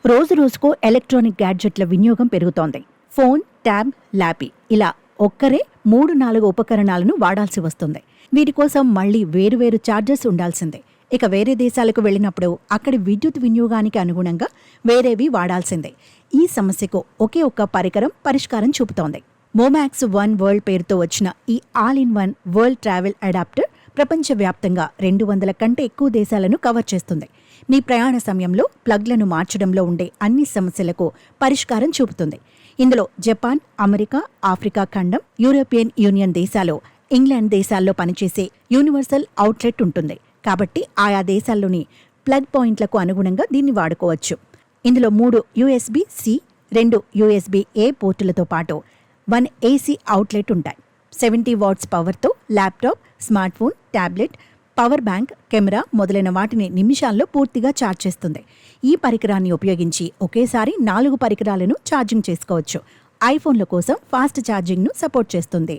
రోజు రోజుకు ఎలక్ట్రానిక్ గ్యాడ్జెట్ల వినియోగం పెరుగుతోంది. ఫోన్, ట్యాబ్, ల్యాపీ ఇలా ఒక్కరే 3-4 ఉపకరణాలను వాడాల్సి వస్తుంది. వీటి కోసం మళ్లీ వేరువేరు ఛార్జర్స్ ఉండాల్సిందే. ఇక వేరే దేశాలకు వెళ్లినప్పుడు అక్కడి విద్యుత్ వినియోగానికి అనుగుణంగా వేరేవి వాడాల్సిందే. ఈ సమస్యకు ఒకే ఒక్క పరికరం పరిష్కారం చూపుతోంది. మోమాక్స్ వన్ వరల్డ్ పేరుతో వచ్చిన ఈ all in one world travel adapter ప్రపంచవ్యాప్తంగా 200 కంటే ఎక్కువ దేశాలను కవర్ చేస్తుంది. మీ ప్రయాణ సమయంలో ప్లగ్లను మార్చడంలో ఉండే అన్ని సమస్యలకు పరిష్కారం చూపుతుంది. ఇందులో జపాన్, అమెరికా, ఆఫ్రికా ఖండం, యూరోపియన్ యూనియన్ దేశాలు, ఇంగ్లాండ్ దేశాల్లో పనిచేసే యూనివర్సల్ అవుట్లెట్ ఉంటుంది. కాబట్టి ఆయా దేశాల్లోని ప్లగ్ పాయింట్లకు అనుగుణంగా దీన్ని వాడుకోవచ్చు. ఇందులో 3 USB-C, 2 USB-A పోర్టులతో పాటు 1 AC అవుట్లెట్ ఉంటాయి. 70 వాట్స్ పవర్తో laptop, smart phone, tablet, power bank, camera మొదలైన వాటిని నిమిషాల్లో పూర్తిగా ఛార్జ్ చేస్తుంది. ఈ పరికరాన్ని ఉపయోగించి ఒకేసారి 4 పరికరాలను ఛార్జింగ్ చేసుకోవచ్చు. ఐఫోన్ల కోసం ఫాస్ట్ ఛార్జింగ్ను సపోర్ట్ చేస్తుంది.